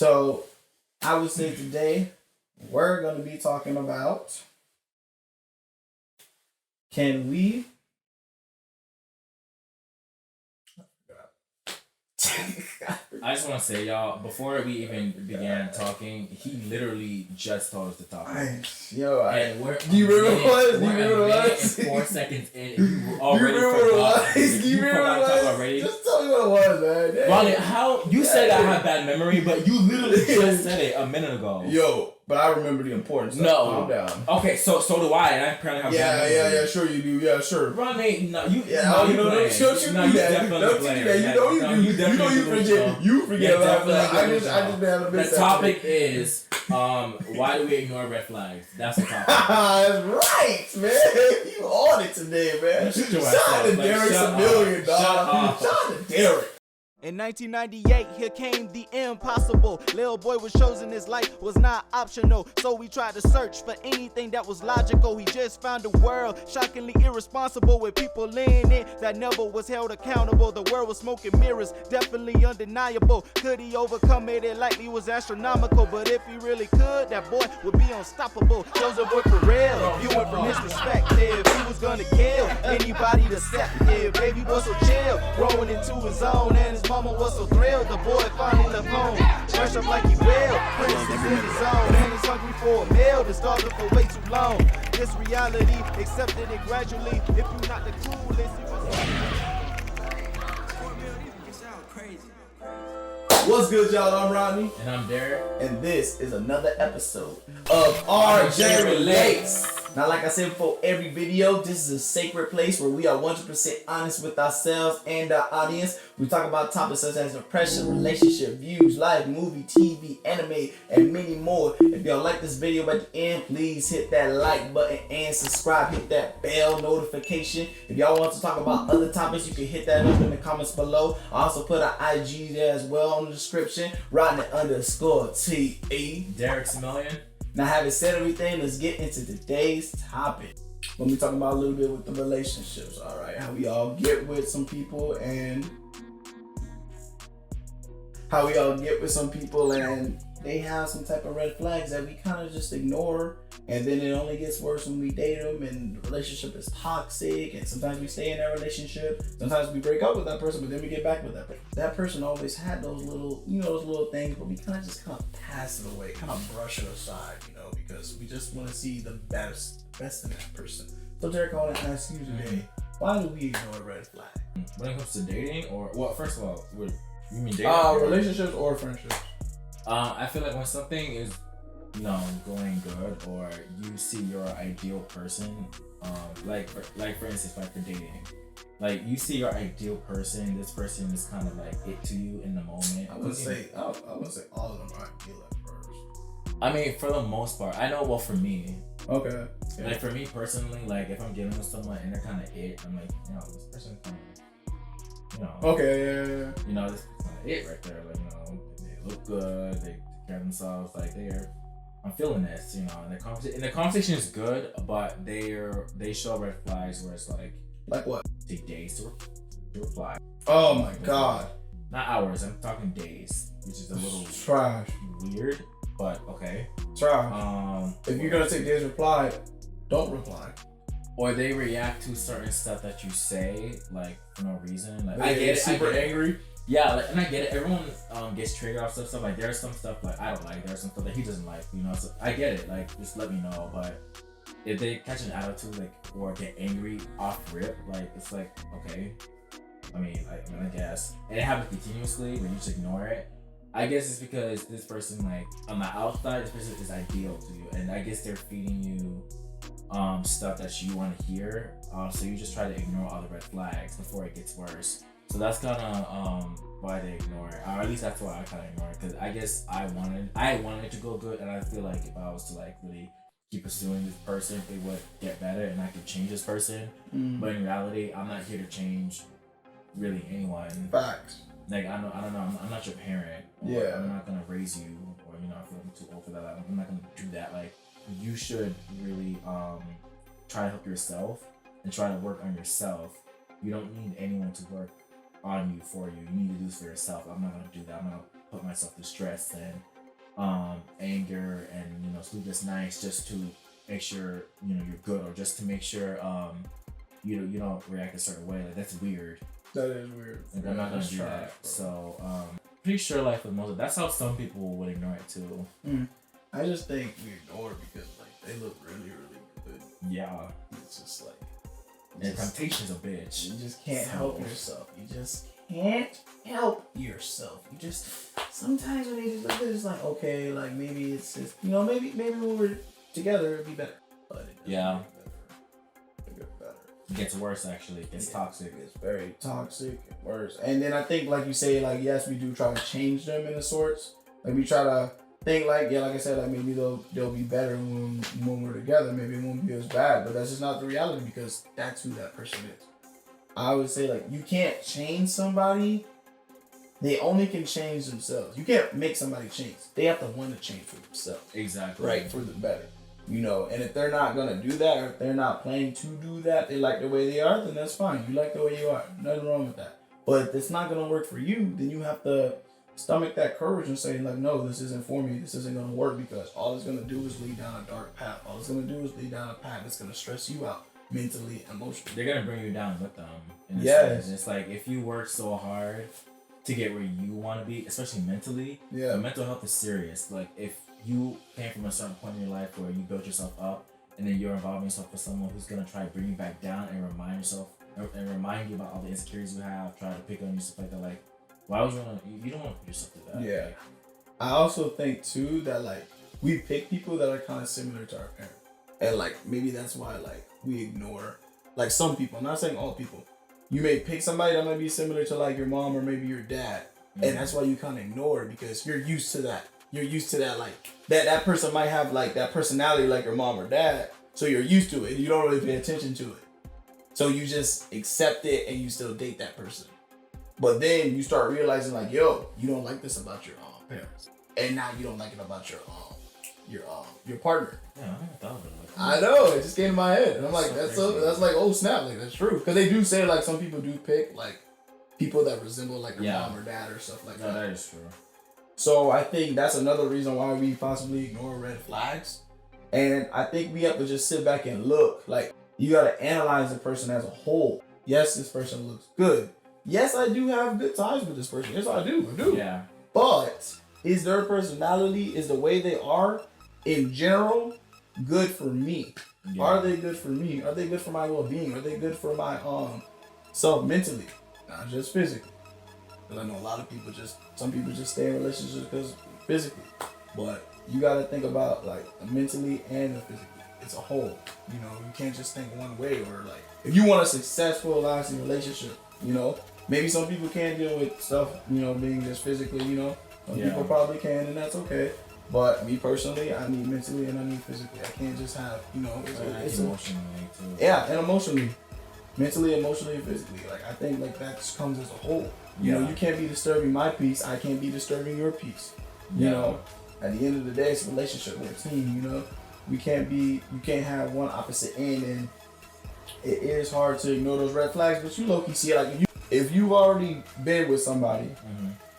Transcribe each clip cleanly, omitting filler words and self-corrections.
So I would say today we're going to be talking about, can we I just want to say, y'all, before we even began talking, he literally just told us the topic. Do you remember what it was? Do you remember what it was? 4 seconds in, and you already forgot. Do you remember what it was? Already? Just tell me what it was, man. Ronnie, how you said I have bad memory, but you literally just said it a minute ago. Yo, but I remember the important stuff. No. Calm down. Okay, so do I, and I apparently have bad memory. Yeah, sure you do. Yeah, sure. Ronnie, no, you. Yeah, no, you don't you do that. Don't you do that. You forget a lot. I just been having a bit. The topic is why do we ignore red flags? That's the topic. That's right, man. You on it today, man. Shout out to Derek Civilian, dog. Shout out to Derek. In 1998, here came the impossible. Lil boy was chosen, his life was not optional. So we tried to search for anything that was logical. He just found a world shockingly irresponsible, with people in it that never was held accountable. The world was smoking mirrors, definitely undeniable. Could he overcome it? It likely was astronomical. But if he really could, that boy would be unstoppable. Chosen boy for real, viewing from his perspective. He was gonna kill anybody deceptive. Baby was so chill, growing into his own, and his mama was so thrilled. The boy finally left home, fresh up like he will. Prince is in his zone, and he's hungry for a meal. Been starving for way too long. This reality, accepted it gradually. If you're not the coolest, you was crazy. What's good, y'all? I'm Rodney. And I'm Derek. And this is another episode of RJ Relates. Now, like I said before every video, this is a sacred place where we are 100% honest with ourselves and our audience. We talk about topics such as depression, relationship, views, life, movie, TV, anime, and many more. If y'all like this video at the end, please hit that like button and subscribe. Hit that bell notification. If y'all want to talk about other topics, you can hit that up in the comments below. I also put our IG there as well in the description. Rodney_TE. Derek Civilian. Now, having said everything, let's get into today's topic. When we talk about a little bit with the relationships, all right? How we all get with some people and they have some type of red flags that we kind of just ignore, and then it only gets worse when we date them and the relationship is toxic, and sometimes we stay in that relationship, sometimes we break up with that person, but then we get back with that person always had those little, those little things, but we kind of pass it away, kind of brush it aside, because we just want to see the best in that person. So Derek, I want to ask you today, why do we ignore red flag? When it comes to dating, first of all, you mean dating? Relationships or friendships? I feel like when something is, going good, or you see your ideal person, like for instance, like for dating, like you see your ideal person, this person is kind of like it to you in the moment. I wouldn't say all of them are ideal at first. I mean, for the most part, I know. Well, for me, okay. Yeah. Like for me personally, like if I'm dealing with someone and they're kind of it, I'm like, this person kind of, okay, yeah. This is kind of it right there. Like, they look good, they take care of themselves, like I'm feeling this, and the conversation is good, but they show red flags where it's like what? Take days to reply. Oh my god. Not hours, I'm talking days, which is a little trash. Weird, but okay. Trash. If you're gonna take days to reply, don't reply. Or they react to certain stuff that you say, like for no reason. Like I get it. Super angry. Yeah, and I get it. Everyone gets triggered off stuff. Like there's some stuff like I don't like. There's some stuff that he doesn't like. So I get it. Like just let me know. But if they catch an attitude or get angry off rip, it's like okay. I mean, I guess, and it happens continuously when you just ignore it. I guess it's because this person, on the outside, this person is ideal to you, and I guess they're feeding you stuff that you want to hear. So you just try to ignore all the red flags before it gets worse. So that's kind of why they ignore it, or at least that's why I kind of ignore it. Because I guess I wanted it to go good, and I feel like if I was to really keep pursuing this person, it would get better, and I could change this person. But in reality, I'm not here to change really anyone. Facts. I don't know. I'm not your parent. Yeah. I'm not gonna raise you, or I feel like I'm too old for that. I'm not gonna do that. You should really try to help yourself and try to work on yourself. You don't need anyone to work on you for you. You need to do this for yourself. I'm not gonna do that. I'm gonna put myself through stress and anger and sleepless nights just to make sure you're good, or just to make sure you don't react a certain way. Like, that's weird. That is weird. Like, I'm not gonna do that. Bro. So pretty sure like for most, that's how some people would ignore it too. I just think we ignore it because like they look really good. Yeah. It's just like, and temptation's a bitch. You just can't help yourself. You just can't help yourself. You just sometimes when they just look at it, it's like, okay, like maybe it's just maybe when we're together it'd be better. But it doesn't get better. It gets worse actually. It gets toxic. It's very toxic and worse. And then I think like you say, like yes, we do try to change them in a sorts. Like we try to think like I said, like maybe they'll be better when we're together. Maybe it won't be as bad, but that's just not the reality because that's who that person is. I would say like you can't change somebody. They only can change themselves. You can't make somebody change. They have to want to change for themselves. Exactly. Right, for the better. And if they're not gonna do that, or if they're not planning to do that, they like the way they are, then that's fine. You like the way you are. Nothing wrong with that. But if it's not gonna work for you, then you have to stomach that courage and say like, no, this isn't for me. This isn't gonna work because all it's gonna do is lead down a dark path. All it's gonna do is lead down a path that's gonna stress you out mentally, emotionally. They're gonna bring you down with them. Yes. It's like if you work so hard to get where you want to be, especially mentally. Yeah. Mental health is serious. Like if you came from a certain point in your life where you built yourself up, and then you're involving yourself with someone who's gonna try to bring you back down and remind you about all the insecurities you have, try to pick on you, stuff like that. Like, why would you don't want to put yourself through that? Yeah. Like, I also think too that like we pick people that are kind of similar to our parents, and like maybe that's why like we ignore like some people. I'm not saying all people. You may pick somebody that might be similar to like your mom or maybe your dad, and that's why you kind of ignore it because you're used to that. You're used to that, like that person might have like that personality like your mom or dad, so you're used to it. You don't really pay attention to it, so you just accept it and you still date that person. But then you start realizing like, yo, you don't like this about your parents, and now you don't like it about your partner. yeah, I never thought of it like that. I know, it just came to my head, and I'm like, So that's like, oh snap, like that's true, because they do say like some people do pick like people that resemble like their mom or dad or stuff like that. No, that is true. So I think that's another reason why we possibly ignore red flags. And I think we have to just sit back and look. Like, you got to analyze the person as a whole. Yes, this person looks good. Yes, I do have good ties with this person. Yes, I do. Yeah. But is their personality, is the way they are in general good for me? Yeah. Are they good for me? Are they good for my well-being? Are they good for my self mentally? Not just physically. Because I know a lot of people some people just stay in relationships because physically. But you got to think about like the mentally and the physically. It's a whole. You can't just think one way, or like if you want a successful, lasting relationship, maybe some people can't deal with stuff, being just physically, Some people probably can, and that's okay. But me personally, I need mentally and I need physically. I can't just have, it's emotionally too. Yeah, and emotionally. Mentally, emotionally, and physically. Like, I think like that just comes as a whole. You can't be disturbing my peace. I can't be disturbing your peace. You know, at the end of the day, it's a relationship. We're a team, you can't have one opposite end, and it is hard to ignore those red flags, but you low-key see it. Like, if you've already been with somebody,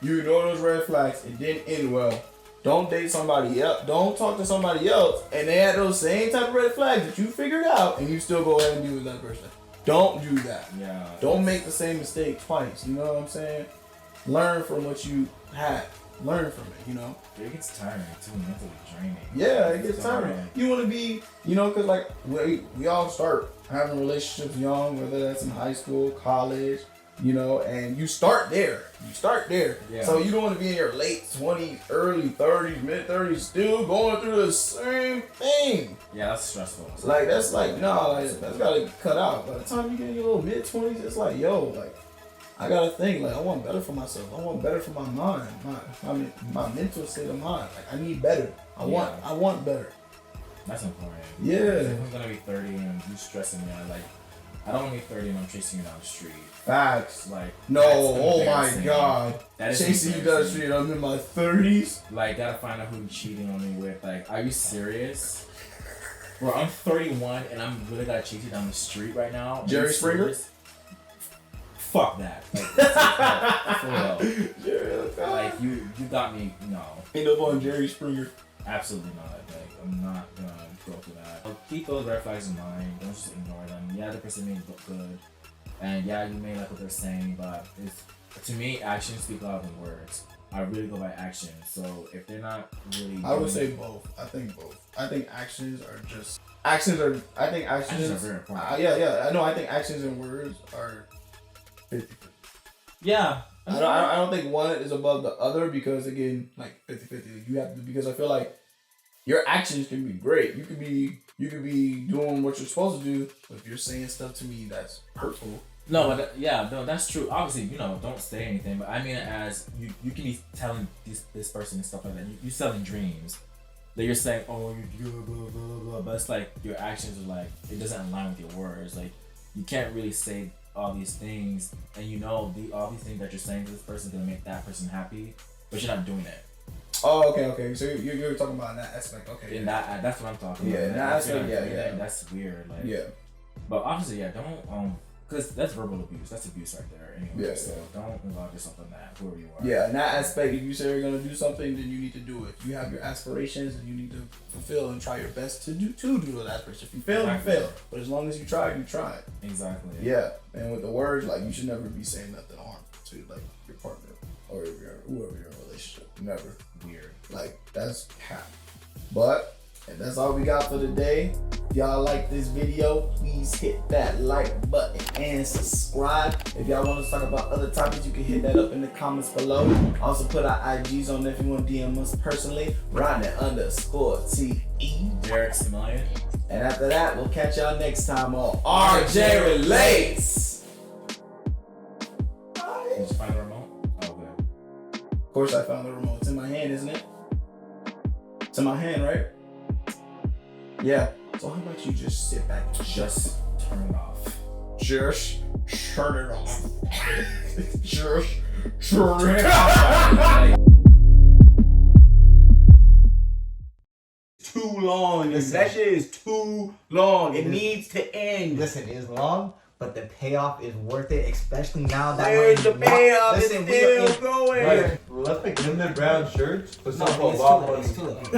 you ignore those red flags, it didn't end well. Don't date somebody else. Don't talk to somebody else, and they had those same type of red flags that you figured out, and you still go ahead and be with that person. Don't do that. Yeah. Don't make the same mistake twice. You know what I'm saying? Learn from what you had. Learn from it, It gets tiring too, mentally draining. Yeah, it gets tiring. You want to be, because like we all start having relationships young, whether that's in high school, college, and you start there. Yeah. So you don't want to be in your late 20s, early 30s, mid 30s, still going through the same thing. Yeah, that's stressful. Like that's like that's gotta cut out. By the time you get in your little mid 20s, it's like I gotta think I want better for myself. I want better for my mind, my mental state of mind. Like I need better. I want better. That's important. Yeah. If I'm gonna be 30 and you stressing me, I don't want to be 30 and I'm chasing you down the street. Facts. Like no, oh my god. That is chasing you down the street. I'm in my 30s. Like gotta find out who you're cheating on me with. Like, are you serious? Bro, I'm 31 and I'm really gotta chase you down the street right now. Jerry Springer? fuck that. Like, for real. Like you got me. No. Ain't no on Jerry Springer. Absolutely not. Like I'm not gonna go through that. I'll keep those red flags in mind. Don't just ignore them. Yeah, the person may look good, and yeah, you may like what they're saying, but it's to me, actions speak louder than words. I really go by actions. So if they're not really, I would say both. I think both. I think actions are just I think actions are very important. Yeah. I know. I think actions and words are 50-50. Yeah. I don't think one is above the other because again, like 50-50. You have to, because I feel like your actions can be great. You could be doing what you're supposed to do, but if you're saying stuff to me that's hurtful. No, but that's true. Obviously, don't say anything. But I mean, as you can be telling this person and stuff like that. You selling dreams that you're saying, oh, you're blah blah blah blah. But it's like your actions are like it doesn't align with your words. Like you can't really say all these things, and all these things that you're saying to this person is gonna make that person happy, but you're not doing it. Oh, okay. So you're talking about in that aspect, okay? In that's what I'm talking about. Yeah, in that aspect, yeah. That's weird. Like, yeah. But obviously, don't because that's verbal abuse. That's abuse right there. Anyway, Yeah. So don't involve yourself in that. Whoever you are. Yeah, in that aspect, if you say you're gonna do something, then you need to do it. You have your aspirations, and you need to fulfill and try your best to do those aspirations. If you fail, Exactly. you fail. But as long as you try, you try. Exactly. Yeah, and with the words, like you should never be saying nothing harmful to like your partner or whoever you're in a relationship. Never. Weird. Like that's cap. But and that's all we got for today. If y'all like this video, please hit that like button and subscribe. If y'all want us to talk about other topics, you can hit that up in the comments below. Also put our IGs on if you want to DM us personally. Rodney_TE. Derek Similian. And after that, we'll catch y'all next time on RJ Relates. Did you find the remote? Oh, okay. Of course I found the remote. It's in my hand, isn't it? It's in my hand, right? Yeah. So how about you just sit back and Just turn it off. Just turn it off. Just turn it off. Too long. That shit is too long. It needs to end. Listen, it is long, but the payoff is worth it, especially now that Where's we're the in payoff? Listen, It's we are still in. going. Right. Let's pick limited brown shirts. Put No, some for it's wild too late. money. It's too late.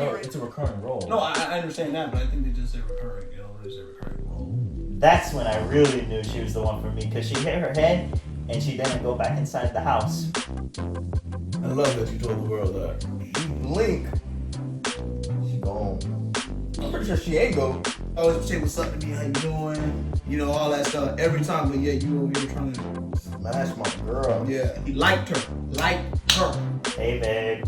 No, it's a recurring role. No, I understand that, but I think they just say recurring. They say recurring role. That's when I really knew she was the one for me, because she hit her head and she didn't go back inside the house. I love that you told the world that. Blink. She gone. I'm pretty sure she ain't go. I always say what's up to me, how you doing, all that stuff every time. But yeah, you over here trying to. Smash my girl. Yeah, he liked her. Hey, babe.